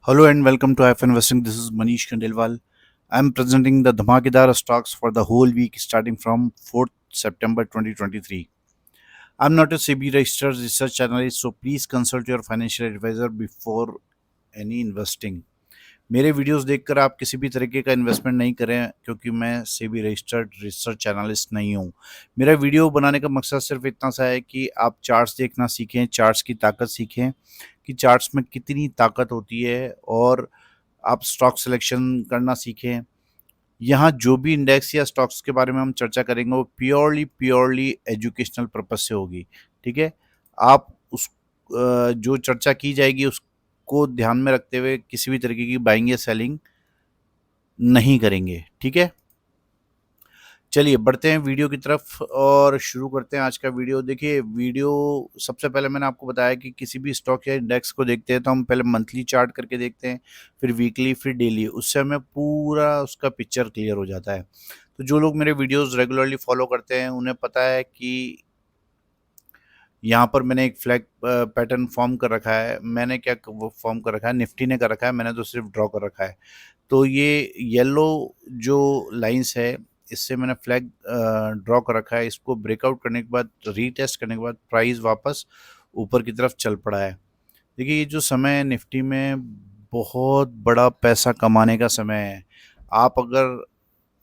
Hello and welcome to IF Investing. This is Manish Khandelwal. I'm presenting the Dhamakidar stocks for the whole week starting from 4th September 2023. I'm not a SEBI registered research analyst, so please consult your financial advisor before any investing. मेरे videos देखकर आप किसी भी तरीके का investment नहीं करें क्योंकि मैं सेबी रजिस्टर्ड रिसर्च एनालिस्ट नहीं हूँ। मेरा वीडियो बनाने का मकसद सिर्फ इतना सा है कि आप चार्ट्स देखना सीखें, चार्ट्स की ताकत सीखें कि चार्ट्स में कितनी ताकत होती है और आप स्टॉक सिलेक्शन करना सीखें। यहाँ जो भी इंडेक्स या स्टॉक्स के बारे में हम चर्चा करेंगे वो प्योरली प्योरली एजुकेशनल पर्पज से होगी। ठीक है, आप उस जो चर्चा की जाएगी उसको ध्यान में रखते हुए किसी भी तरीके की बाइंग या सेलिंग नहीं करेंगे। ठीक है, चलिए बढ़ते हैं वीडियो की तरफ और शुरू करते हैं आज का वीडियो। देखिए वीडियो सबसे पहले मैंने आपको बताया कि किसी भी स्टॉक या इंडेक्स को देखते हैं तो हम पहले मंथली चार्ट करके देखते हैं, फिर वीकली, फिर डेली। उससे हमें पूरा उसका पिक्चर क्लियर हो जाता है। तो जो लोग मेरे वीडियोस रेगुलरली फॉलो करते हैं उन्हें पता है कि यहाँ पर मैंने एक फ्लैग पैटर्न फॉर्म कर रखा है। मैंने क्या फॉर्म कर रखा है, निफ्टी ने कर रखा है, मैंने तो सिर्फ ड्रॉ कर रखा है। तो ये येलो जो लाइंस है इससे मैंने फ्लैग ड्रॉ कर रखा है। इसको ब्रेकआउट करने के बाद, रीटेस्ट करने के बाद प्राइस वापस ऊपर की तरफ चल पड़ा है। देखिए ये जो समय है निफ्टी में बहुत बड़ा पैसा कमाने का समय है। आप अगर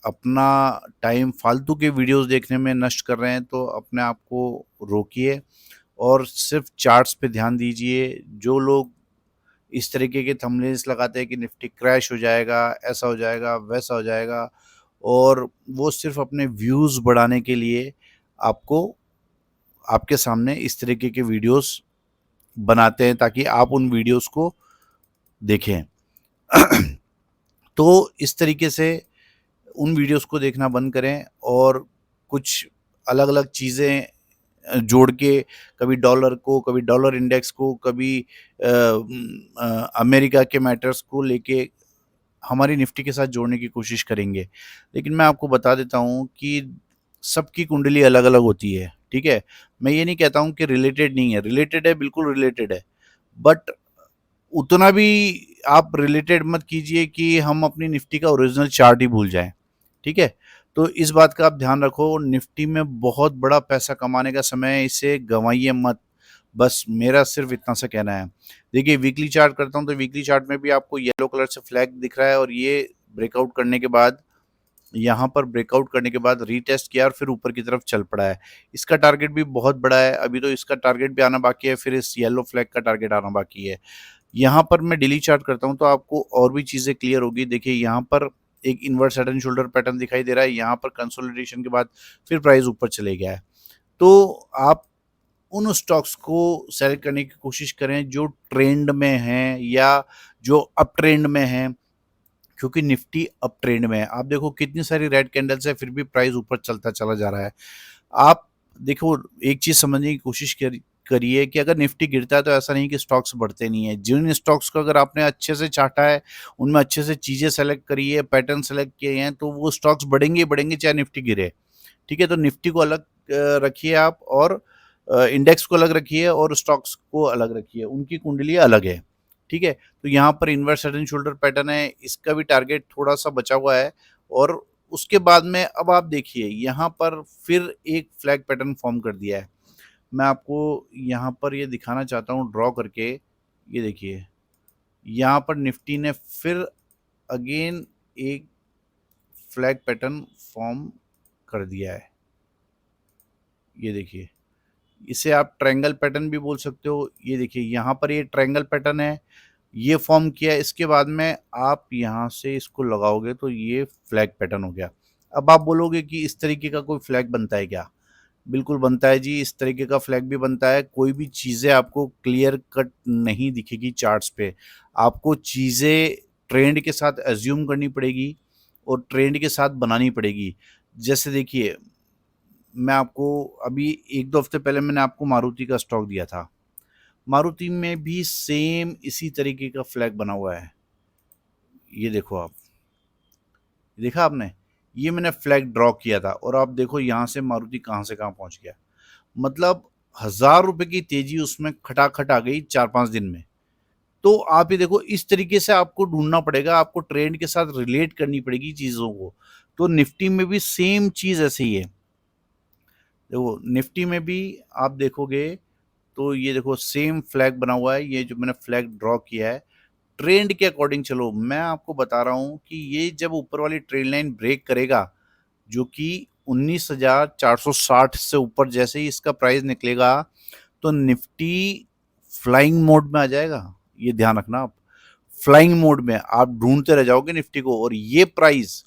अपना टाइम फालतू के वीडियोस देखने में नष्ट कर रहे हैं तो अपने आप को रोकिए और सिर्फ चार्ट्स पे ध्यान दीजिए। जो लोग इस तरीके के थंबनेल्स लगाते हैं कि निफ्टी क्रैश हो जाएगा, ऐसा हो जाएगा, वैसा हो जाएगा, और वो सिर्फ अपने व्यूज़ बढ़ाने के लिए आपको आपके सामने इस तरीके के वीडियोस बनाते हैं ताकि आप उन वीडियोस को देखें। तो इस तरीके से उन वीडियोस को देखना बंद करें और कुछ अलग-अलग चीज़ें जोड़ के, कभी डॉलर को, कभी डॉलर इंडेक्स को, कभी अमेरिका के मैटर्स को लेके हमारी निफ्टी के साथ जोड़ने की कोशिश करेंगे। लेकिन मैं आपको बता देता हूँ कि सबकी कुंडली अलग-अलग होती है, ठीक है? मैं ये नहीं कहता हूँ कि रिलेटेड नहीं है, रिलेटेड है, बिल्कुल रिलेटेड है। बट उतना भी आप रिलेटेड मत कीजिए कि हम अपनी निफ्टी का ओरिजिनल चार्ट ही भूल जाएँ, ठीक है? तो इस बात का आप ध्यान रखो, निफ्टी में बहुत बड़ा पैसा कमाने का समय है, इसे गँवाइए मत। बस मेरा सिर्फ इतना सा कहना है। देखिए वीकली चार्ट करता हूँ तो वीकली चार्ट में भी आपको येलो कलर से फ्लैग दिख रहा है और ये ब्रेकआउट करने के बाद, यहाँ पर ब्रेकआउट करने के बाद रीटेस्ट किया और फिर ऊपर की तरफ चल पड़ा है। इसका टारगेट भी बहुत बड़ा है, अभी तो इसका टारगेट भी आना बाकी है, फिर इस येलो फ्लैग का टारगेट आना बाकी है। यहाँ पर मैं डेली चार्ट करता हूँ तो आपको और भी चीज़ें क्लियर होगी। देखिए यहाँ पर एक inverse head and shoulder pattern दिखाई दे रहा है, यहाँ पर कंसोलिडेशन के बाद फिर प्राइस ऊपर चले गया है। तो आप उन स्टॉक्स को सेलेक्ट करने की कोशिश करें जो ट्रेंड में हैं या जो अप ट्रेंड में हैं, क्योंकि निफ्टी अप ट्रेंड में है। आप देखो कितनी सारी रेड कैंडल्स है फिर भी प्राइस ऊपर चलता चला जा रहा है। आप देखो, एक चीज़ समझने की कोशिश करिए कि अगर निफ्टी गिरता है तो ऐसा नहीं कि स्टॉक्स बढ़ते नहीं है। जिन स्टॉक्स को अगर आपने अच्छे से चाटा है, उनमें अच्छे से चीज़ें सेलेक्ट करी है, पैटर्न सेलेक्ट किए हैं, तो वो स्टॉक्स बढ़ेंगे ही बढ़ेंगे चाहे निफ्टी गिरे। ठीक है, तो निफ्टी को अलग रखिए आप, और इंडेक्स को अलग रखिए और स्टॉक्स को अलग रखिए, उनकी कुंडली अलग है। ठीक है, तो यहाँ पर inverse head and shoulder pattern है, इसका भी टारगेट थोड़ा सा बचा हुआ है। और उसके बाद में अब आप देखिए यहाँ पर फिर एक फ्लैग पैटर्न फॉर्म कर दिया है। मैं आपको यहाँ पर ये दिखाना चाहता हूँ ड्रॉ करके। ये देखिए यहाँ पर निफ्टी ने फिर अगेन एक फ्लैग पैटर्न फॉर्म कर दिया है। ये देखिए, इसे आप ट्रायंगल पैटर्न भी बोल सकते हो। ये देखिए यहाँ पर ये ट्रायंगल पैटर्न है, ये फॉर्म किया। इसके बाद में आप यहाँ से इसको लगाओगे तो ये फ्लैग पैटर्न हो गया। अब आप बोलोगे कि इस तरीके का कोई फ्लैग बनता है क्या? बिल्कुल बनता है जी, इस तरीके का फ्लैग भी बनता है। कोई भी चीज़ें आपको क्लियर कट नहीं दिखेगी चार्ट्स पे। आपको चीज़ें ट्रेंड के साथ एज़्यूम करनी पड़ेगी और ट्रेंड के साथ बनानी पड़ेगी। जैसे देखिए, मैं आपको अभी 1-2 हफ्ते पहले मैंने आपको मारुति का स्टॉक दिया था। मारुति में भी सेम इसी तरीके का फ्लैग बना हुआ है। ये देखो आप, देखा आपने? ये मैंने फ्लैग ड्रॉ किया था और आप देखो यहाँ से मारुति कहाँ से कहाँ पहुँच गया। मतलब ₹1000 की तेज़ी उसमें खटाखट आ गई 4-5 दिन में। तो आप ये देखो इस तरीके से आपको ढूंढना पड़ेगा, आपको ट्रेंड के साथ रिलेट करनी पड़ेगी चीज़ों को। तो निफ्टी में भी सेम चीज़ ऐसे ही है। देखो निफ्टी में भी आप देखोगे तो ये देखो सेम फ्लैग बना हुआ है, ये जो मैंने फ्लैग ड्रॉ किया है, ट्रेंड के अकॉर्डिंग चलो। मैं आपको बता रहा हूँ कि ये जब ऊपर वाली ट्रेंड लाइन ब्रेक करेगा, जो कि 19,460 से ऊपर जैसे ही इसका प्राइस निकलेगा, तो निफ्टी फ्लाइंग मोड में आ जाएगा। ये ध्यान रखना आप, फ्लाइंग मोड में आप ढूंढते रह जाओगे निफ्टी को। और ये प्राइस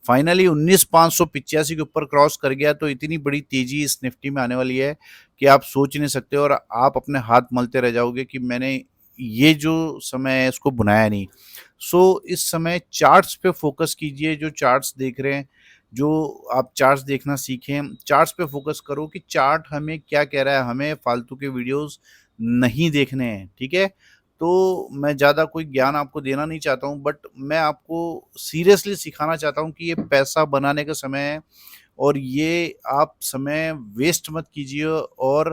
फाइनली 19,585 के ऊपर क्रॉस कर गया तो इतनी बड़ी तेजी इस निफ्टी में आने वाली है कि आप सोच नहीं सकते, और आप अपने हाथ मलते रह जाओगे कि मैंने ये जो समय है इसको बुनाया नहीं। सो इस समय चार्ट्स पे फोकस कीजिए, जो चार्ट्स देख रहे हैं, जो आप चार्ट्स देखना सीखें, चार्ट्स पे फोकस करो कि चार्ट हमें क्या कह रहा है। हमें फालतू के वीडियोस नहीं देखने हैं, ठीक है। तो मैं ज़्यादा कोई ज्ञान आपको देना नहीं चाहता हूँ, बट मैं आपको सीरियसली सिखाना चाहता हूँ कि ये पैसा बनाने का समय है, और ये आप समय वेस्ट मत कीजिए और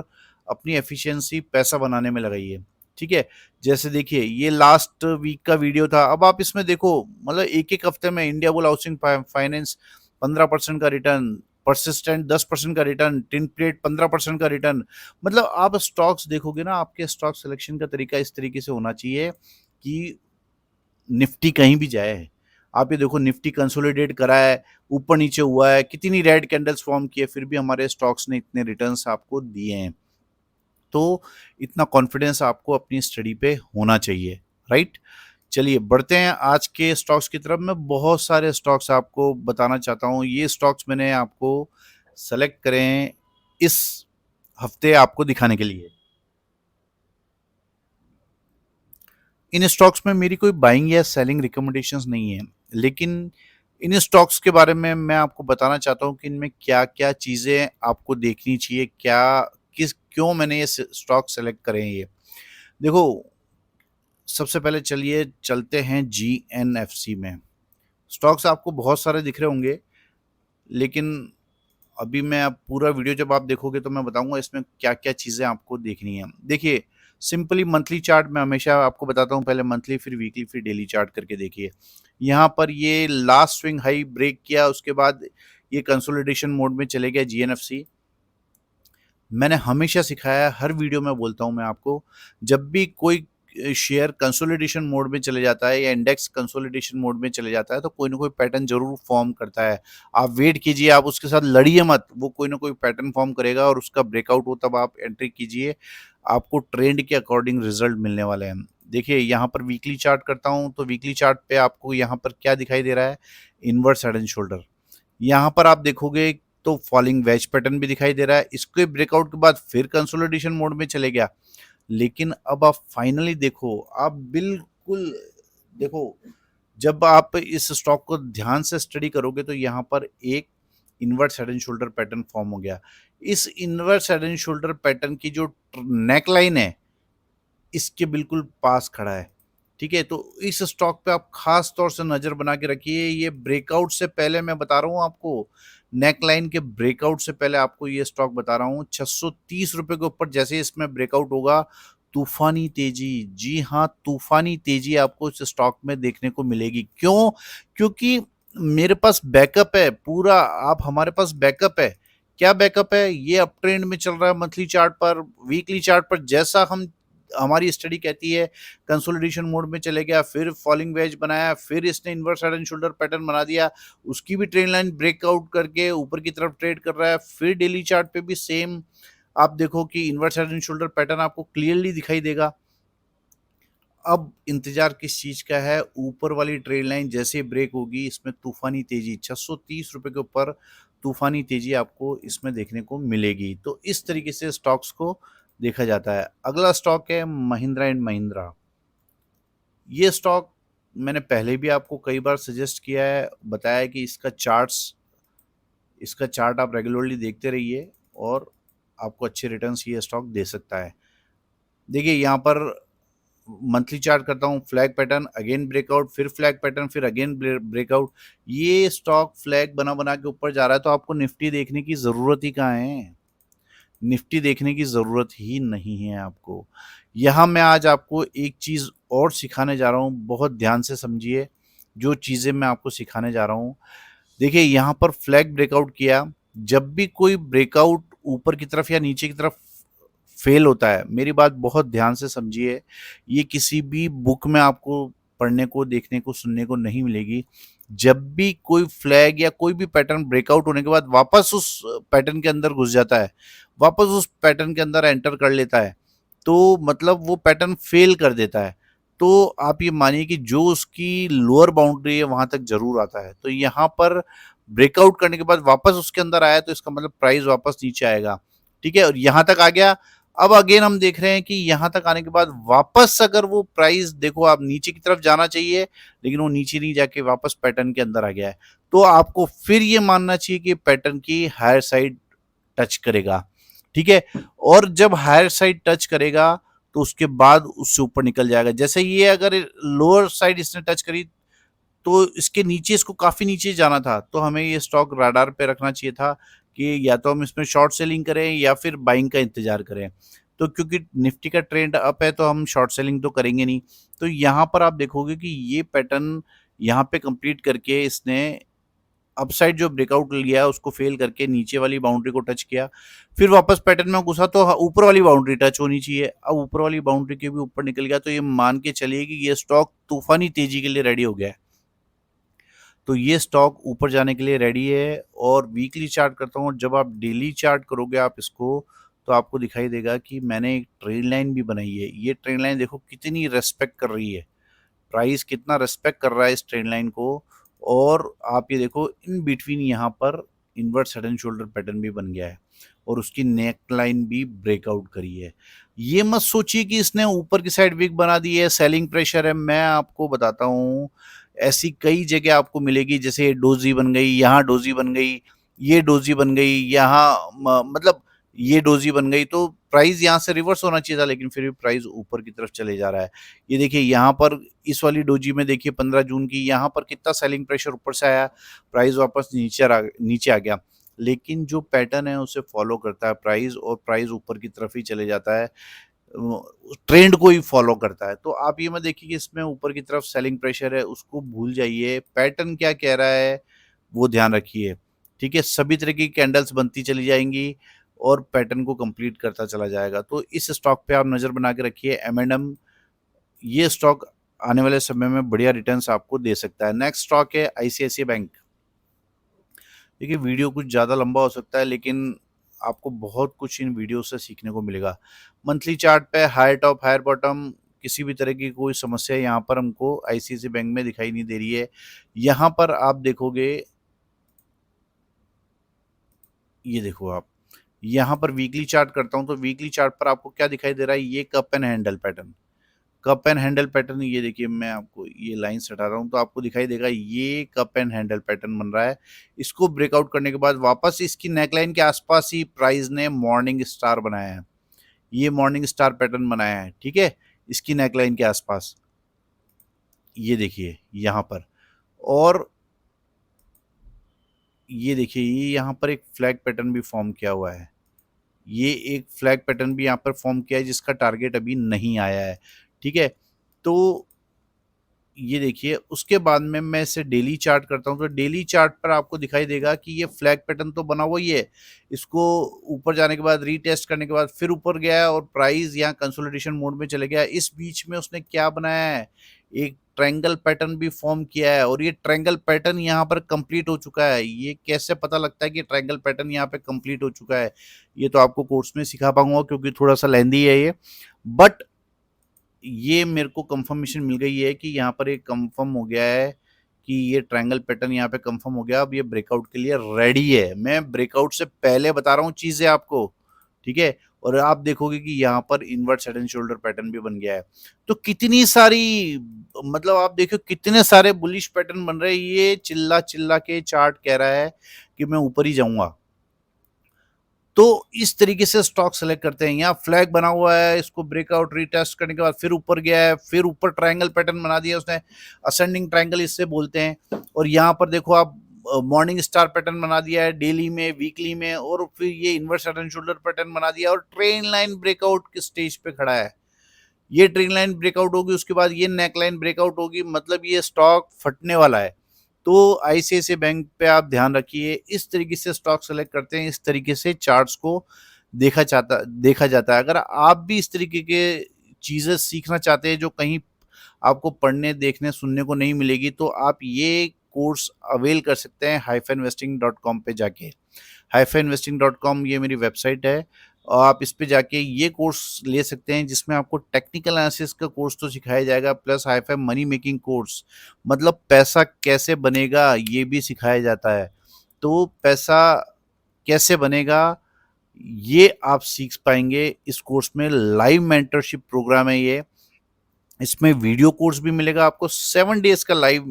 अपनी एफिशिएंसी पैसा बनाने में लगाइए, ठीक है। जैसे देखिए ये लास्ट वीक का वीडियो था, अब आप इसमें देखो मतलब एक एक हफ्ते में इंडिया बुल हाउसिंग फाइनेंस 15% का रिटर्न, परसिस्टेंट 10% का रिटर्न, टिन प्लेट 15% का रिटर्न। मतलब आप स्टॉक्स देखोगे ना, आपके स्टॉक सिलेक्शन का तरीका इस तरीके से होना चाहिए कि निफ्टी कहीं भी जाए, आप ये देखो निफ्टी कंसोलिडेट करा है, ऊपर नीचे हुआ है, कितनी रेड कैंडल्स फॉर्म की है, फिर भी हमारे स्टॉक्स ने इतने रिटर्न्स आपको दिए हैं। तो इतना कॉन्फिडेंस आपको अपनी स्टडी पे होना चाहिए, राइट। चलिए बढ़ते हैं आज के स्टॉक्स की तरफ। मैं बहुत सारे स्टॉक्स आपको बताना चाहता हूँ। ये स्टॉक्स मैंने आपको सेलेक्ट करे हैं इस हफ्ते आपको दिखाने के लिए। इन स्टॉक्स में मेरी कोई बाइंग या सेलिंग रिकमेंडेशंस नहीं है, लेकिन इन स्टॉक्स के बारे में मैं आपको बताना चाहता हूँ कि इनमें क्या क्या चीज़ें आपको देखनी चाहिए, क्या किस क्यों मैंने ये स्टॉक सेलेक्ट करे हैं। ये देखो, सबसे पहले चलिए चलते हैं जीएनएफसी में। स्टॉक्स आपको बहुत सारे दिख रहे होंगे, लेकिन अभी मैं अब पूरा वीडियो जब आप देखोगे तो मैं बताऊंगा इसमें क्या क्या चीज़ें आपको देखनी है। देखिए सिंपली मंथली चार्ट मैं हमेशा आपको बताता हूँ, पहले मंथली फिर वीकली फिर डेली चार्ट करके देखिए। यहाँ पर ये लास्ट स्विंग हाई ब्रेक किया, उसके बाद ये कंसोलिडेशन मोड में चले गया जीएनएफसी। मैंने हमेशा सिखाया है, हर वीडियो में बोलता हूँ मैं आपको, जब भी कोई शेयर कंसोलिडेशन मोड में चले जाता है या इंडेक्स कंसोलिडेशन मोड में चले जाता है तो कोई ना कोई पैटर्न जरूर फॉर्म करता है। आप वेट कीजिए, आप उसके साथ लड़िए मत, वो कोई ना कोई पैटर्न फॉर्म करेगा और उसका ब्रेकआउट हो तब आप एंट्री कीजिए। आपको ट्रेंड के अकॉर्डिंग रिजल्ट मिलने वाले हैं। देखिए यहाँ पर वीकली चार्ट करता हूँ तो वीकली चार्ट पे आपको यहाँ पर क्या दिखाई दे रहा है, इनवर्स हेड एंड शोल्डर। यहाँ पर आप देखोगे तो फॉलिंग वेज पैटर्न भी दिखाई दे रहा है। इसके ब्रेकआउट के बाद फिर कंसोलिडेशन मोड में चले गया, लेकिन अब आप फाइनली देखो, आप बिल्कुल देखो, जब आप इस स्टॉक को ध्यान से स्टडी करोगे तो यहाँ पर एक inverse head and shoulder pattern form हो गया। इस inverse head and shoulder pattern की जो नेक लाइन है इसके बिल्कुल पास खड़ा है, ठीक है। तो इस स्टॉक पे आप खास तौर से नजर बना के रखिए। ये ब्रेकआउट से पहले मैं बता रहा हूँ आपको, नेक लाइन के ब्रेकआउट से पहले आपको ये स्टॉक बता रहा हूँ, 630 रुपए के ऊपर जैसे इसमें ब्रेकआउट होगा, तूफानी तेजी, जी हाँ तूफानी तेजी आपको इस स्टॉक में देखने को मिलेगी। क्यों? क्योंकि मेरे पास बैकअप है पूरा, आप हमारे पास बैकअप है। क्या बैकअप है? ये अप ट्रेंड में चल रहा है मंथली चार्ट पर, वीकली चार्ट पर जैसा हम हमारी स्टडी कहती है कंसोलिडेशन मोड में चले गया, फिर फॉलिंग वेज बनाया, फिर इसने inverse head and shoulder pattern बना दिया, उसकी भी ट्रेंड लाइन ब्रेकआउट करके ऊपर की तरफ ट्रेड कर रहा है। फिर डेली चार्ट पे भी सेम आप देखो कि inverse head and shoulder pattern आपको क्लियरली दिखाई देगा। अब इंतजार किस चीज का है, ऊपर वाली ट्रेड लाइन जैसे ब्रेक होगी इसमें तूफानी तेजी 630 रुपए के ऊपर तूफानी तेजी आपको इसमें देखने को मिलेगी। तो इस तरीके से स्टॉक्स को देखा जाता है। अगला स्टॉक है महिंद्रा एंड महिंद्रा। ये स्टॉक मैंने पहले भी आपको कई बार सजेस्ट किया है, बताया है कि इसका चार्ट आप रेगुलरली देखते रहिए और आपको अच्छे रिटर्न्स ये स्टॉक दे सकता है। देखिए यहाँ पर मंथली चार्ट करता हूँ, फ्लैग पैटर्न, अगेन ब्रेकआउट, फिर फ्लैग पैटर्न, फिर अगेन ब्रेकआउट। ये स्टॉक फ्लैग बना बना के ऊपर जा रहा है, तो आपको निफ्टी देखने की जरूरत ही कहाँ है? निफ्टी देखने की जरूरत ही नहीं है आपको। यहाँ मैं आज आपको एक चीज और सिखाने जा रहा हूँ, बहुत ध्यान से समझिए जो चीज़ें मैं आपको सिखाने जा रहा हूँ। देखिए यहाँ पर फ्लैग ब्रेकआउट किया, जब भी कोई ब्रेकआउट ऊपर की तरफ या नीचे की तरफ फेल होता है, मेरी बात बहुत ध्यान से समझिए, ये किसी भी बुक में आपको पढ़ने को, देखने को, सुनने को नहीं मिलेगी। जब भी कोई फ्लैग या कोई भी पैटर्न ब्रेकआउट होने के बाद वापस उस पैटर्न के अंदर घुस जाता है, वापस उस पैटर्न के अंदर एंटर कर लेता है, तो मतलब वो पैटर्न फेल कर देता है। तो आप ये मानिए कि जो उसकी लोअर बाउंड्री है वहां तक जरूर आता है। तो यहाँ पर ब्रेकआउट करने के बाद वापस उसके अंदर आया तो इसका मतलब प्राइस वापस नीचे आएगा। ठीक है, और यहां तक आ गया। अब अगेन हम देख रहे हैं कि यहां तक आने के बाद वापस अगर वो प्राइस देखो, आप नीचे की तरफ जाना चाहिए, लेकिन वो नीचे नहीं जाके वापस पैटर्न के अंदर आ गया है, तो आपको फिर ये मानना चाहिए कि पैटर्न की हायर साइड टच करेगा। ठीक है, और जब हायर साइड टच करेगा तो उसके बाद उससे ऊपर निकल जाएगा। जैसे ये अगर लोअर साइड इसने टच करी तो इसके नीचे, इसको काफी नीचे जाना था, तो हमें ये स्टॉक राडार पे रखना चाहिए था कि या तो हम इसमें शॉर्ट सेलिंग करें या फिर बाइंग का इंतजार करें। तो क्योंकि निफ्टी का ट्रेंड अप है तो हम शॉर्ट सेलिंग तो करेंगे नहीं। तो यहाँ पर आप देखोगे कि ये पैटर्न यहाँ पे कंप्लीट करके इसने अपसाइड जो ब्रेकआउट लिया है उसको फेल करके नीचे वाली बाउंड्री को टच किया, फिर वापस पैटर्न में घुसा तो ऊपर वाली बाउंड्री टच होनी चाहिए। अब ऊपर वाली बाउंड्री के भी ऊपर निकल गया, तो ये मान के चलिए कि ये स्टॉक तूफानी तेजी के लिए रेडी हो गया है। तो ये स्टॉक ऊपर जाने के लिए रेडी है। और वीकली चार्ट करता हूँ, जब आप डेली चार्ट करोगे आप इसको, तो आपको दिखाई देगा कि मैंने एक ट्रेंड लाइन भी बनाई है। ये ट्रेंड लाइन देखो कितनी रेस्पेक्ट कर रही है, प्राइस कितना रेस्पेक्ट कर रहा है इस ट्रेंड लाइन को। और आप ये देखो इन बिटवीन यहाँ पर invert head and shoulder pattern भी बन गया है और उसकी नेक लाइन भी ब्रेकआउट करी है। ये मत सोचिए कि इसने ऊपर की साइड वीक बना दी है, सेलिंग प्रेशर है। मैं आपको बताता हूँ, ऐसी कई जगह आपको मिलेगी, जैसे ये डोजी बन गई, यहाँ डोजी बन गई, ये डोजी बन गई, यहाँ मतलब ये डोजी बन गई, तो प्राइस यहाँ से रिवर्स होना चाहिए था, लेकिन फिर भी प्राइस ऊपर की तरफ चले जा रहा है। ये देखिए यहाँ पर इस वाली डोजी में देखिए 15 जून की, यहाँ पर कितना सेलिंग प्रेशर ऊपर से आया, प्राइस वापस नीचे आ गया। लेकिन जो पैटर्न है उसे फॉलो करता है प्राइस, और प्राइस ऊपर की तरफ ही चले जाता है, ट्रेंड को ही फॉलो करता है। तो आप ये मत देखिए कि इसमें ऊपर की तरफ सेलिंग प्रेशर है, उसको भूल जाइए। पैटर्न क्या कह रहा है वो ध्यान रखिए। ठीक है, सभी तरह की कैंडल्स बनती चली जाएंगी और पैटर्न को कंप्लीट करता चला जाएगा। तो इस स्टॉक पे आप नजर बना के रखिए, M&M। ये स्टॉक आने वाले समय में बढ़िया रिटर्न्स आपको दे सकता है। नेक्स्ट स्टॉक है ICICI बैंक। देखिए वीडियो कुछ ज़्यादा लंबा हो सकता है, लेकिन आपको बहुत कुछ इन वीडियो से सीखने को मिलेगा। मंथली चार्ट पे हायर टॉप हायर बॉटम, किसी भी तरह की कोई समस्या यहाँ पर हमको ICICI बैंक में दिखाई नहीं दे रही है। यहाँ पर आप देखोगे, ये देखो आप, यहाँ पर वीकली चार्ट करता हूँ तो वीकली चार्ट पर आपको क्या दिखाई दे रहा है, ये cup and handle pattern. Cup and handle pattern, ये देखिए मैं आपको ये लाइंस हटा रहा हूँ तो आपको दिखाई देगा ये कप एंड हैंडल पैटर्न बन रहा है। इसको ब्रेकआउट करने के बाद वापस इसकी नेकलाइन के आसपास ही प्राइस ने मॉर्निंग स्टार बनाया है। ये मॉर्निंग स्टार पैटर्न बनाया है, ठीक है, इसकी नेकलाइन के आसपास, ये देखिए यहाँ पर। और ये देखिए ये यहाँ पर एक फ्लैग पैटर्न भी फॉर्म किया हुआ है। ये एक फ्लैग पैटर्न भी यहाँ पर फॉर्म किया है जिसका टारगेट अभी नहीं आया है। ठीक है, तो ये देखिए उसके बाद में मैं इसे डेली चार्ट करता हूँ तो डेली चार्ट पर आपको दिखाई देगा कि ये फ्लैग पैटर्न तो बना हुआ ही है। इसको ऊपर जाने के बाद रीटेस्ट करने के बाद फिर ऊपर गया और प्राइस यहाँ कंसोलिडेशन मोड में चले गया। इस बीच में उसने क्या बनाया है, एक ट्रायंगल पैटर्न भी फॉर्म किया है और ये ट्रायंगल पैटर्न यहाँ पर कंप्लीट हो चुका है। ये कैसे पता लगता है कि ट्रायंगल पैटर्न यहाँ पे कंप्लीट हो चुका है, ये तो आपको कोर्स में सिखा पाऊंगा क्योंकि थोड़ा सा लेंदी है ये। बट ये मेरे को कंफर्मेशन मिल गई है कि यहाँ पर एक कंफर्म हो गया है कि ये ट्रायंगल पैटर्न यहाँ पे कंफर्म हो गया। अब ये ब्रेकआउट के लिए रेडी है। मैं ब्रेकआउट से पहले बता रहा हूँ चीजें आपको, ठीक है। और आप देखोगे कि यहाँ पर invert head and shoulder pattern भी बन गया है। तो कितनी सारी, मतलब आप देखो कितने सारे बुलिश पैटर्न बन रहे हैं। ये चिल्ला चिल्ला के चार्ट कह रहा है कि मैं ऊपर ही जाऊंगा। तो इस तरीके से स्टॉक सेलेक्ट करते हैं। यहाँ फ्लैग बना हुआ है, इसको ब्रेकआउट रीटेस्ट करने के बाद फिर ऊपर गया है, फिर ऊपर ट्रायंगल पैटर्न बना दिया उसने, असेंडिंग ट्रायंगल इससे बोलते हैं। और यहाँ पर देखो आप मॉर्निंग स्टार पैटर्न बना दिया है डेली में, वीकली में, और फिर ये inverse head and shoulder pattern बना दिया और ट्रेन लाइन ब्रेकआउट के स्टेज पे खड़ा है। ये ट्रेन लाइन ब्रेकआउट होगी, उसके बाद ये नेक लाइन ब्रेकआउट होगी, मतलब ये स्टॉक फटने वाला है। तो आईसीआईसीआई बैंक पे आप ध्यान रखिए, इस तरीके से स्टॉक सेलेक्ट करते हैं, इस तरीके से चार्ट्स को देखा जाता है। अगर आप भी इस तरीके के चीजें सीखना चाहते हैं जो कहीं आपको पढ़ने, देखने, सुनने को नहीं मिलेगी, तो आप ये कोर्स अवेल कर सकते हैं hyphainvesting.com पे जाके। hyphainvesting.com ये मेरी वेबसाइट है, और आप इस पे जाके ये कोर्स ले सकते हैं, जिसमें आपको टेक्निकल एनालिसिस का कोर्स तो सिखाया जाएगा, plus hi fi money making course, मतलब पैसा कैसे बनेगा ये भी सिखाया जाता है। तो पैसा कैसे बनेगा ये आप सीख पाएंगे इस कोर्स में। लाइव मेंटरशिप प्रोग्राम है ये, इसमें वीडियो कोर्स भी मिलेगा आपको। 7 डेज का लाइव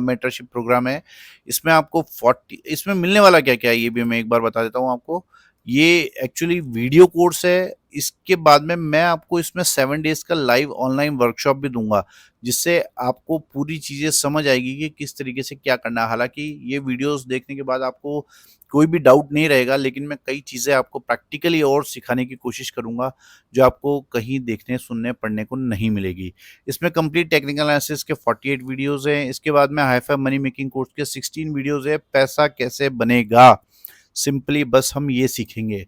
मेंटरशिप प्रोग्राम है। इसमें आपको 40, इसमें मिलने वाला क्या क्या है ये भी मैं एक बार बता देता हूँ आपको। ये एक्चुअली वीडियो कोर्स है, इसके बाद में मैं आपको इसमें 7 डेज का लाइव ऑनलाइन वर्कशॉप भी दूंगा, जिससे आपको पूरी चीजें समझ आएगी कि किस तरीके से क्या करना है। हालांकि ये वीडियोस देखने के बाद आपको कोई भी डाउट नहीं रहेगा, लेकिन मैं कई चीजें आपको प्रैक्टिकली और सिखाने की कोशिश करूंगा, जो आपको कहीं देखने, सुनने, पढ़ने को नहीं मिलेगी। इसमें कंप्लीट टेक्निकल एनालिसिस के 48 वीडियोस हैं। इसके बाद में हाईफाई मनी मेकिंग कोर्स के 16 वीडियोस है। पैसा कैसे बनेगा, सिंपली बस हम ये सीखेंगे।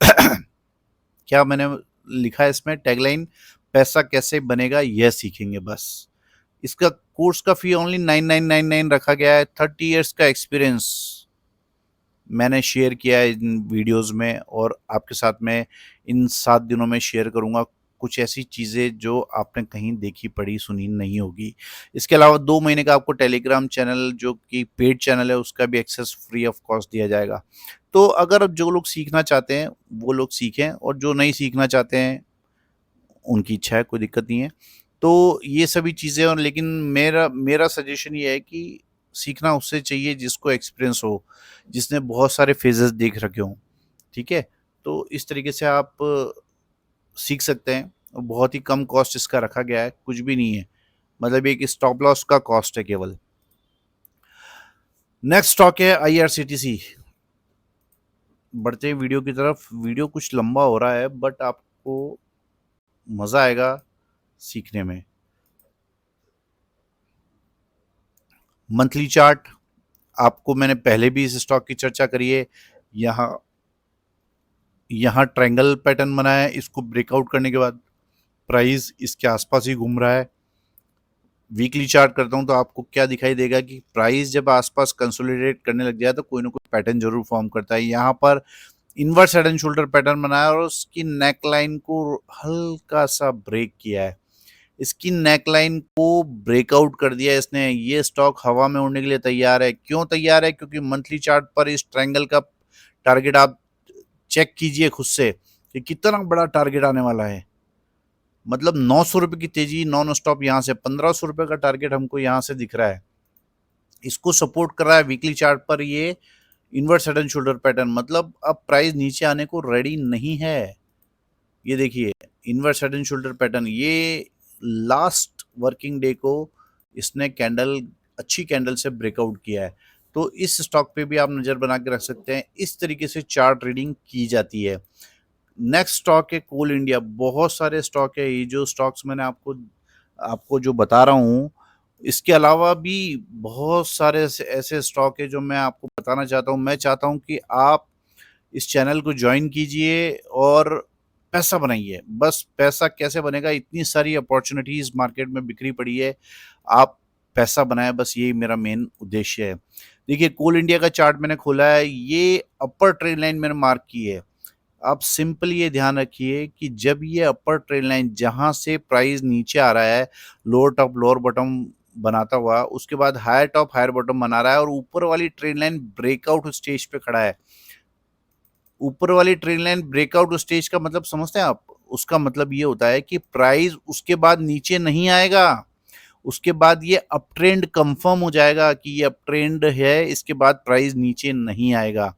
क्या मैंने लिखा है इसमें टैगलाइन, पैसा कैसे बनेगा यह सीखेंगे बस। इसका कोर्स का फी ओनली 9999 रखा गया है। 30 इयर्स का एक्सपीरियंस मैंने शेयर किया है इन वीडियोस में, और आपके साथ में इन 7 दिनों में शेयर करूंगा कुछ ऐसी चीज़ें जो आपने कहीं देखी, पढ़ी, सुनी नहीं होगी। इसके अलावा 2 महीने का आपको टेलीग्राम चैनल, जो कि पेड चैनल है, उसका भी एक्सेस फ्री ऑफ कॉस्ट दिया जाएगा। तो अगर जो लोग सीखना चाहते हैं वो लोग सीखें, और जो नहीं सीखना चाहते हैं उनकी इच्छा है, कोई दिक्कत नहीं है। तो ये सभी चीज़ें, और लेकिन मेरा मेरा सजेशन ये है कि सीखना उससे चाहिए जिसको एक्सपीरियंस हो, जिसने बहुत सारे फेजेस देख रखे हों। ठीक है, तो इस तरीके से आप सीख सकते हैं। और बहुत ही कम कॉस्ट इसका रखा गया है, कुछ भी नहीं है, मतलब एक स्टॉप लॉस का कॉस्ट है केवल। नेक्स्ट स्टॉक है आईआरसीटीसी। बढ़ते हैं वीडियो की तरफ। वीडियो कुछ लंबा हो रहा है, बट आपको मजा आएगा सीखने में। मंथली चार्ट, आपको मैंने पहले भी इस स्टॉक की चर्चा करी है। यहाँ यहाँ ट्रायंगल पैटर्न बना है, इसको ब्रेकआउट करने के बाद प्राइस इसके आसपास ही घूम रहा है। वीकली चार्ट करता हूं तो आपको क्या दिखाई देगा कि प्राइस जब आसपास कंसोलिडेट करने लग जाए तो कोई ना कोई पैटर्न जरूर फॉर्म करता है। यहाँ पर inverse head and shoulder pattern बनाया और उसकी नेक लाइन को हल्का सा ब्रेक किया है। इसकी नेक लाइन को ब्रेकआउट कर दिया है इसने। ये स्टॉक हवा में उड़ने के लिए तैयार है। क्यों तैयार है? क्योंकि मंथली चार्ट पर इस ट्रायंगल का टारगेट आप चेक कीजिए खुद से कि कितना बड़ा टारगेट आने वाला है। मतलब 900 रुपए की तेजी नॉन स्टॉप, यहाँ से 1500 रुपए का टारगेट हमको यहाँ से दिख रहा है। इसको सपोर्ट कर रहा है वीकली चार्ट पर ये inverse head and shoulder pattern. मतलब अब प्राइस नीचे आने को रेडी नहीं है। ये देखिए inverse head and shoulder pattern, ये लास्ट वर्किंग डे को इसने कैंडल, अच्छी कैंडल से ब्रेकआउट किया है। तो इस स्टॉक पे भी आप नजर बना के रख सकते हैं। इस तरीके से चार्ट रीडिंग की जाती है। नेक्स्ट स्टॉक है कोल इंडिया। बहुत सारे स्टॉक है, ये जो स्टॉक्स मैंने आपको आपको जो बता रहा हूँ, इसके अलावा भी बहुत सारे ऐसे स्टॉक है जो मैं आपको बताना चाहता हूँ। मैं चाहता हूँ कि आप इस चैनल को ज्वाइन कीजिए और पैसा बनाइए। बस पैसा कैसे बनेगा, इतनी सारी अपॉर्चुनिटीज मार्केट में बिखरी पड़ी है, आप पैसा बनाए, बस यही मेरा मेन उद्देश्य है। देखिए कोल इंडिया का चार्ट मैंने खोला है, ये अपर ट्रेंड लाइन मैंने मार्क की है। आप सिंपल ये ध्यान रखिए कि जब ये अपर ट्रेंड लाइन जहां से प्राइस नीचे आ रहा है, लोअर टॉप लोअर बॉटम बनाता हुआ, उसके बाद हायर टॉप हायर बॉटम बना रहा है और ऊपर वाली ट्रेंड लाइन ब्रेकआउट स्टेज पे खड़ा है। ऊपर वाली ट्रेंड लाइन ब्रेकआउट स्टेज का मतलब समझते हैं आप? उसका मतलब ये होता है कि प्राइस उसके बाद नीचे नहीं आएगा, उसके बाद ये अप ट्रेंड कंफर्म हो जाएगा कि ये अप ट्रेंड है, इसके बाद प्राइस नीचे नहीं आएगा।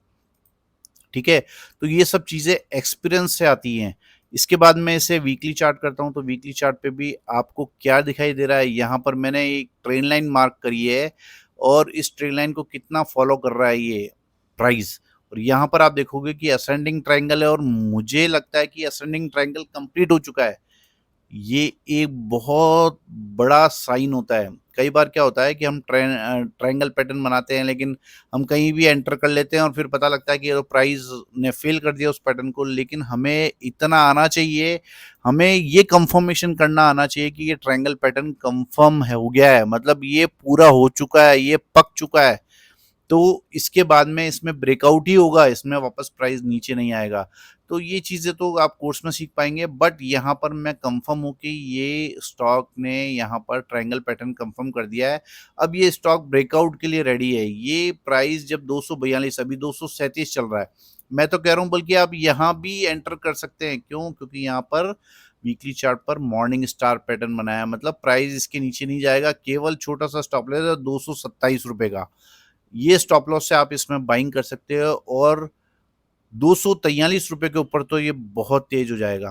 ठीक है, तो ये सब चीजें एक्सपीरियंस से आती हैं। इसके बाद मैं इसे वीकली चार्ट करता हूं, तो वीकली चार्ट पे भी आपको क्या दिखाई दे रहा है, यहाँ पर मैंने एक ट्रेन लाइन मार्क करी है और इस ट्रेन लाइन को कितना फॉलो कर रहा है ये प्राइस। और यहाँ पर आप देखोगे कि असेंडिंग ट्रायंगल है और मुझे लगता है कि असेंडिंग ट्रायंगल कंप्लीट हो चुका है। ये एक बहुत बड़ा साइन होता है। कई बार क्या होता है कि हम ट्रायंगल पैटर्न बनाते हैं, लेकिन हम कहीं भी एंटर कर लेते हैं और फिर पता लगता है कि ये प्राइस ने फेल कर दिया उस पैटर्न को। लेकिन हमें इतना आना चाहिए, हमें ये कंफर्मेशन करना आना चाहिए कि ये ट्रायंगल पैटर्न कंफर्म है, हो गया है, मतलब ये पूरा हो चुका है, ये पक चुका है। तो इसके बाद में इसमें ब्रेकआउट ही होगा, इसमें वापस प्राइस नीचे नहीं आएगा। तो ये चीज़ें तो आप कोर्स में सीख पाएंगे, बट यहाँ पर मैं कंफर्म हूँ कि ये स्टॉक ने यहाँ पर ट्रायंगल पैटर्न कंफर्म कर दिया है। अब ये स्टॉक ब्रेकआउट के लिए रेडी है। ये प्राइस जब 242, अभी 237 चल रहा है, मैं तो कह रहा हूँ बल्कि आप यहाँ भी एंटर कर सकते हैं। क्यों? क्योंकि यहाँ पर वीकली चार्ट पर मॉर्निंग स्टार पैटर्न बनाया है, मतलब प्राइस इसके नीचे नहीं जाएगा। केवल छोटा सा स्टॉप लॉस है 227 रुपए का, ये स्टॉप लॉस से आप इसमें बाइंग कर सकते हो। और 243 रुपए के ऊपर तो ये बहुत तेज हो जाएगा।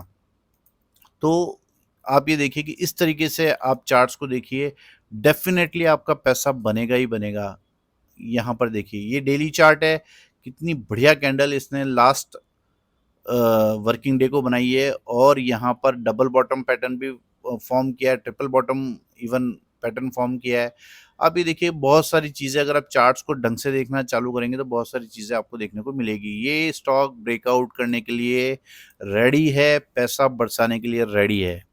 तो आप ये देखिए कि इस तरीके से आप चार्ट्स को देखिए, डेफिनेटली आपका पैसा बनेगा ही बनेगा। यहाँ पर देखिए ये डेली चार्ट है, कितनी बढ़िया कैंडल इसने लास्ट वर्किंग डे को बनाई है। और यहाँ पर डबल बॉटम पैटर्न भी फॉर्म किया है, triple bottom even pattern form किया है। आप ये देखिए बहुत सारी चीज़ें, अगर आप चार्ट्स को ढंग से देखना चालू करेंगे तो बहुत सारी चीज़ें आपको देखने को मिलेगी। ये स्टॉक ब्रेकआउट करने के लिए रेडी है, पैसा बरसाने के लिए रेडी है।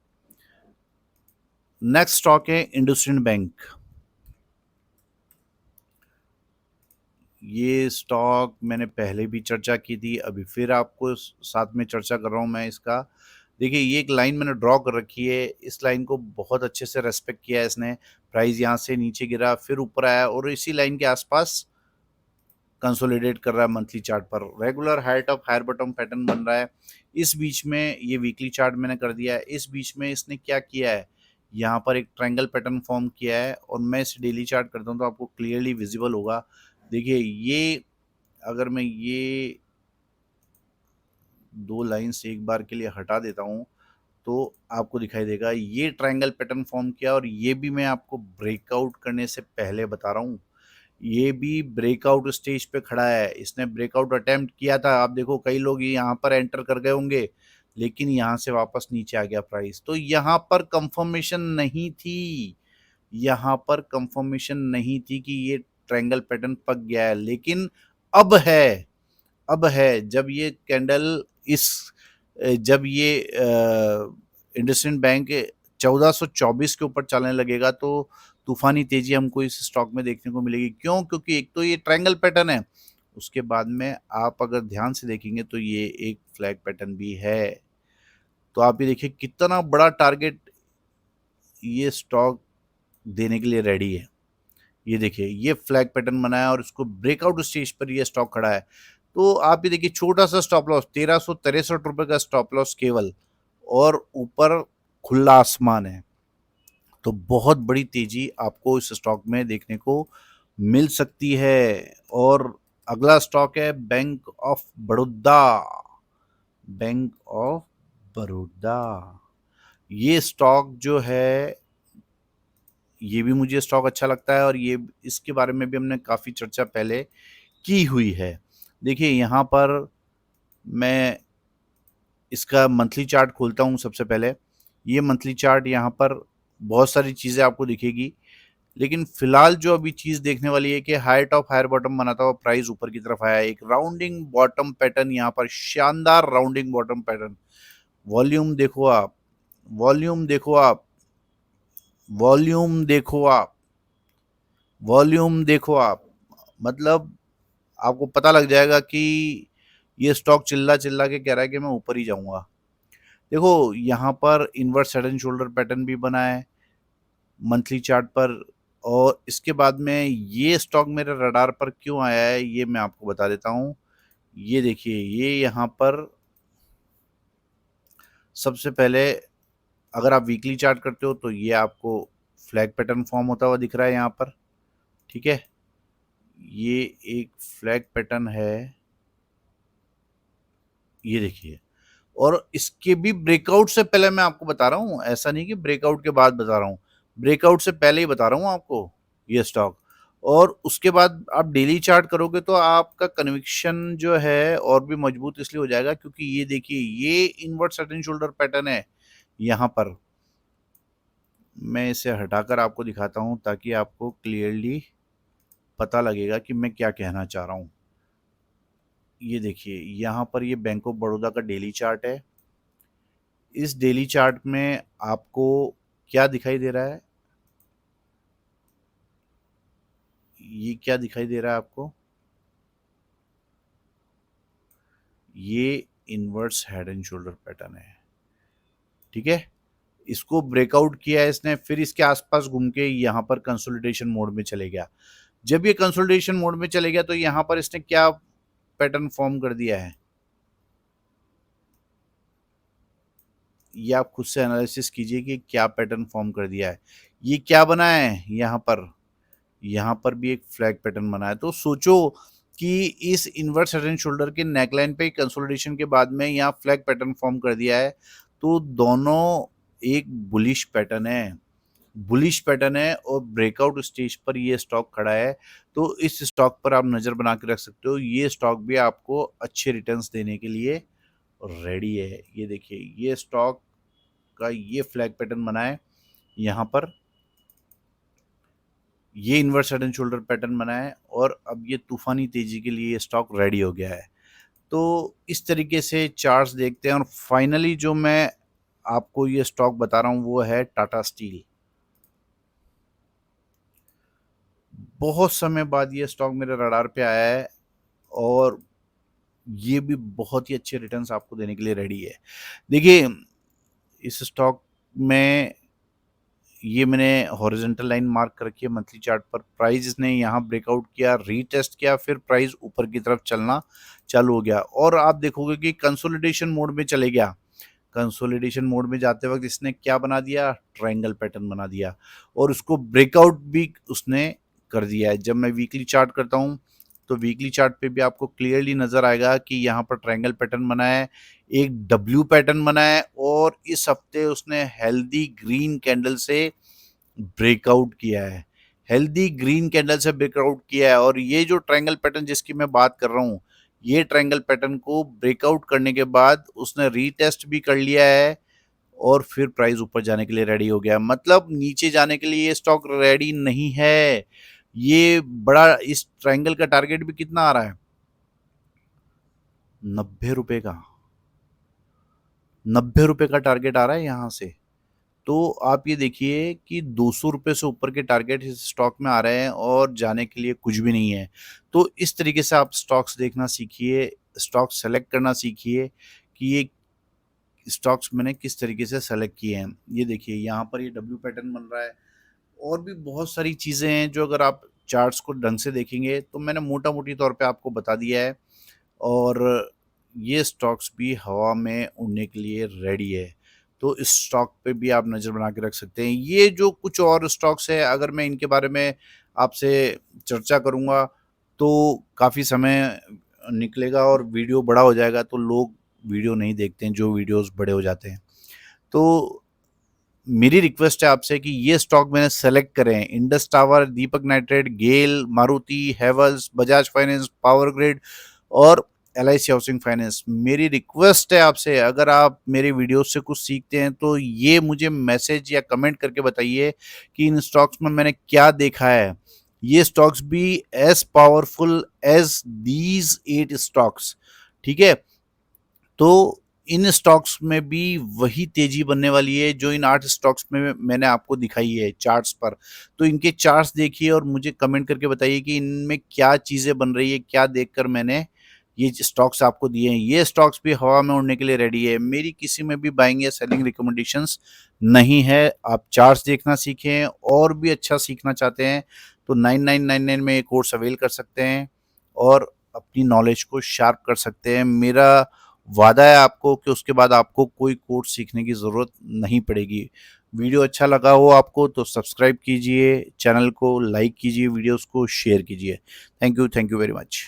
नेक्स्ट स्टॉक है इंडसइंड बैंक। ये स्टॉक मैंने पहले भी चर्चा की थी, अभी फिर आपको साथ में चर्चा कर रहा हूँ मैं इसका। देखिए ये एक लाइन मैंने ड्रॉ कर रखी है, इस लाइन को बहुत अच्छे से रेस्पेक्ट किया है इसने। प्राइस यहाँ से नीचे गिरा, फिर ऊपर आया और इसी लाइन के आसपास कंसोलिडेट कर रहा है मंथली चार्ट पर। Regular high top higher bottom pattern बन रहा है। इस बीच में ये वीकली चार्ट मैंने कर दिया है। इस बीच में इसने क्या किया है, यहाँ पर एक ट्रायंगल पैटर्न फॉर्म किया है। और मैं इस डेली चार्ट करता हूँ तो आपको क्लियरली विजिबल होगा। देखिए ये, अगर मैं ये दो लाइन्स एक बार के लिए हटा देता हूँ तो आपको दिखाई देगा ये ट्रायंगल पैटर्न फॉर्म किया। और ये भी मैं आपको ब्रेकआउट करने से पहले बता रहा हूँ, ये भी ब्रेकआउट स्टेज पे खड़ा है। इसने ब्रेकआउट अटेम्प्ट किया था, आप देखो कई लोग यहाँ पर एंटर कर गए होंगे, लेकिन यहाँ से वापस नीचे आ गया प्राइस। तो यहाँ पर कंफर्मेशन नहीं थी, यहाँ पर कंफर्मेशन नहीं थी कि ये ट्रायंगल पैटर्न पक गया है, लेकिन अब है। अब है, जब ये कैंडल इस जब ये इंडसइंड बैंक 1424 के ऊपर चलने लगेगा तो तूफानी तेजी हमको इस स्टॉक में देखने को मिलेगी। क्यों? क्योंकि एक तो ये ट्रायंगल पैटर्न है, उसके बाद में आप अगर ध्यान से देखेंगे तो ये एक फ्लैग पैटर्न भी है। तो आप ये देखिए कितना बड़ा टारगेट ये स्टॉक देने के लिए रेडी है। ये देखिए ये फ्लैग पैटर्न बनाया और इसको ब्रेकआउट स्टेज पर ये स्टॉक खड़ा है। तो आप ये देखिए छोटा सा स्टॉप लॉस 1363 रुपए का स्टॉप लॉस केवल, और ऊपर खुला आसमान है। तो बहुत बड़ी तेजी आपको इस स्टॉक में देखने को मिल सकती है। और अगला स्टॉक है bank of Baroda. Bank of Baroda, ये स्टॉक जो है, ये भी मुझे स्टॉक अच्छा लगता है और ये इसके बारे में भी हमने काफ़ी चर्चा पहले की हुई है। देखिए यहाँ पर मैं इसका मंथली चार्ट खोलता हूँ सबसे पहले। ये मंथली चार्ट, यहाँ पर बहुत सारी चीज़ें आपको दिखेगी, लेकिन फिलहाल जो अभी चीज़ देखने वाली है कि हाई टॉप हायर बॉटम बनाता हुआ प्राइस ऊपर की तरफ आया है। एक राउंडिंग बॉटम पैटर्न, यहाँ पर शानदार राउंडिंग बॉटम पैटर्न। वॉल्यूम देखो आप, वॉल्यूम देखो आप, वॉल्यूम देखो आप, वॉल्यूम देखो आप, मतलब आपको पता लग जाएगा कि ये स्टॉक चिल्ला चिल्ला के कह रहा है कि मैं ऊपर ही जाऊंगा। देखो यहाँ पर inverse head and shoulder pattern भी बना है मंथली चार्ट पर। और इसके बाद में ये स्टॉक मेरे रडार पर क्यों आया है ये मैं आपको बता देता हूँ। ये देखिए ये यहाँ पर सबसे पहले, अगर आप वीकली चार्ट करते हो तो ये आपको फ्लैग पैटर्न फॉर्म होता हुआ दिख रहा है यहाँ पर, ठीक है। ये एक फ्लैग पैटर्न है, ये देखिए। और इसके भी ब्रेकआउट से पहले मैं आपको बता रहा हूँ, ऐसा नहीं कि ब्रेकआउट के बाद बता रहा हूँ, ब्रेकआउट से पहले ही बता रहा हूँ आपको ये स्टॉक। और उसके बाद आप डेली चार्ट करोगे तो आपका कन्विक्शन जो है और भी मजबूत इसलिए हो जाएगा क्योंकि ये देखिए ये इनवर्ट सर्टेन शोल्डर पैटर्न है यहाँ पर। मैं इसे हटाकर आपको दिखाता हूं ताकि आपको क्लियरली पता लगेगा कि मैं क्या कहना चाह रहा हूं। ये देखिए, यहाँ पर ये बैंक ऑफ बड़ौदा का डेली चार्ट है। इस डेली चार्ट में आपको क्या दिखाई दे रहा है? ये क्या दिखाई दे रहा है आपको? ये inverse head and shoulder pattern है, ठीक है। इसको ब्रेकआउट किया है इसने, फिर इसके आसपास घूम के यहाँ पर कंसोलिडेशन मोड में चले गया। जब ये कंसोलिडेशन मोड में चले गया तो यहाँ पर इसने क्या पैटर्न फॉर्म कर दिया है, ये आप खुद से एनालिसिस कीजिए कि क्या पैटर्न फॉर्म कर दिया है। ये क्या बना है यहाँ पर भी एक फ्लैग पैटर्न बना है। तो सोचो कि इस इनवर्स हेड एंड शोल्डर के नेकलाइन पे कंसोलिडेशन के बाद में यहाँ फ्लैग पैटर्न फॉर्म कर दिया है। तो दोनों एक बुलिश पैटर्न है और ब्रेकआउट स्टेज पर ये स्टॉक खड़ा है। तो इस स्टॉक पर आप नज़र बना के रख सकते हो। ये स्टॉक भी आपको अच्छे रिटर्न्स देने के लिए रेडी है। ये देखिए, ये स्टॉक का ये फ्लैग पैटर्न बना है, यहाँ पर ये inverse head and shoulder pattern बना है और अब ये तूफानी तेजी के लिए स्टॉक रेडी हो गया है। तो इस तरीके से चार्ट्स देखते हैं और फाइनली जो मैं आपको ये स्टॉक बता रहा हूँ वो है टाटा स्टील। बहुत समय बाद ये स्टॉक मेरे रडार पे आया है और ये भी बहुत ही अच्छे रिटर्न्स आपको देने के लिए रेडी है। देखिए, इस स्टॉक में ये मैंने हॉरिजॉन्टल लाइन मार्क कर रखी है मंथली चार्ट पर। प्राइस इसने यहाँ ब्रेकआउट किया, रीटेस्ट किया, फिर प्राइस ऊपर की तरफ चलना चालू हो गया और आप देखोगे कि कंसोलिडेशन मोड में चले गया। कंसोलिडेशन मोड में जाते वक्त इसने क्या बना दिया, ट्रायंगल पैटर्न बना दिया और उसको ब्रेकआउट भी उसने कर दिया है। जब मैं वीकली चार्ट करता हूँ तो वीकली चार्ट पे भी आपको क्लियरली नजर आएगा कि यहाँ पर ट्रायंगल पैटर्न बना है, एक डब्ल्यू पैटर्न बना है और इस हफ्ते उसने हेल्दी ग्रीन कैंडल से ब्रेकआउट किया है। हेल्दी ग्रीन कैंडल से ब्रेकआउट किया है और ये जो ट्रायंगल पैटर्न जिसकी मैं बात कर रहा हूँ, ये ट्रायंगल पैटर्न को ब्रेकआउट करने के बाद उसने रीटेस्ट भी कर लिया है और फिर प्राइस ऊपर जाने के लिए रेडी हो गया। मतलब नीचे जाने के लिए ये स्टॉक रेडी नहीं है। ये बड़ा, इस ट्रायंगल का टारगेट भी कितना आ रहा है, 90 रुपए का। 90 रुपए का टारगेट आ रहा है यहाँ से। तो आप ये देखिए कि 200 रुपये से ऊपर के टारगेट इस स्टॉक में आ रहे हैं और जाने के लिए कुछ भी नहीं है। तो इस तरीके से आप स्टॉक्स देखना सीखिए, स्टॉक सेलेक्ट करना सीखिए कि ये स्टॉक्स मैंने किस तरीके से सेलेक्ट किए हैं। ये देखिए, यहाँ पर ये डब्ल्यू पैटर्न बन रहा है और भी बहुत सारी चीज़ें हैं जो अगर आप चार्ट्स को ढंग से देखेंगे तो मैंने मोटा मोटी तौर पे आपको बता दिया है और ये स्टॉक्स भी हवा में उड़ने के लिए रेडी है। तो इस स्टॉक पे भी आप नज़र बना के रख सकते हैं। ये जो कुछ और स्टॉक्स है, अगर मैं इनके बारे में आपसे चर्चा करूँगा तो काफ़ी समय निकलेगा और वीडियो बड़ा हो जाएगा, तो लोग वीडियो नहीं देखते हैं जो वीडियोस बड़े हो जाते हैं। तो मेरी रिक्वेस्ट है आपसे कि ये स्टॉक मैंने सेलेक्ट करे हैं, Indus Tower, Deepak Nitrate, GAIL, Maruti, Havells, Bajaj Finance, Power Grid और LIC हाउसिंग फाइनेंस। मेरी रिक्वेस्ट है आपसे, अगर आप मेरे वीडियो से कुछ सीखते हैं तो ये मुझे मैसेज या कमेंट करके बताइए कि इन स्टॉक्स में मैंने क्या देखा है। ये स्टॉक्स भी as powerful as these 8 stocks, ठीक है। तो इन स्टॉक्स में भी वही तेजी बनने वाली है जो इन 8 स्टॉक्स में मैंने आपको दिखाई है चार्ट्स पर। तो इनके चार्ट्स देखिए और मुझे कमेंट करके बताइए कि इनमें क्या चीज़ें बन रही है, क्या देखकर मैंने ये स्टॉक्स आपको दिए हैं। ये स्टॉक्स भी हवा में उड़ने के लिए रेडी है। मेरी किसी में भी बाइंग या सेलिंग रिकमेंडेशंस नहीं है। आप चार्ट्स देखना सीखें और भी अच्छा सीखना चाहते हैं तो 9999 में एक कोर्स अवेल कर सकते हैं और अपनी नॉलेज को शार्प कर सकते हैं। मेरा वादा है आपको कि उसके बाद आपको कोई कोर्स सीखने की ज़रूरत नहीं पड़ेगी। वीडियो अच्छा लगा हो आपको तो सब्सक्राइब कीजिए, चैनल को लाइक कीजिए, वीडियोस को शेयर कीजिए। Thank you very much.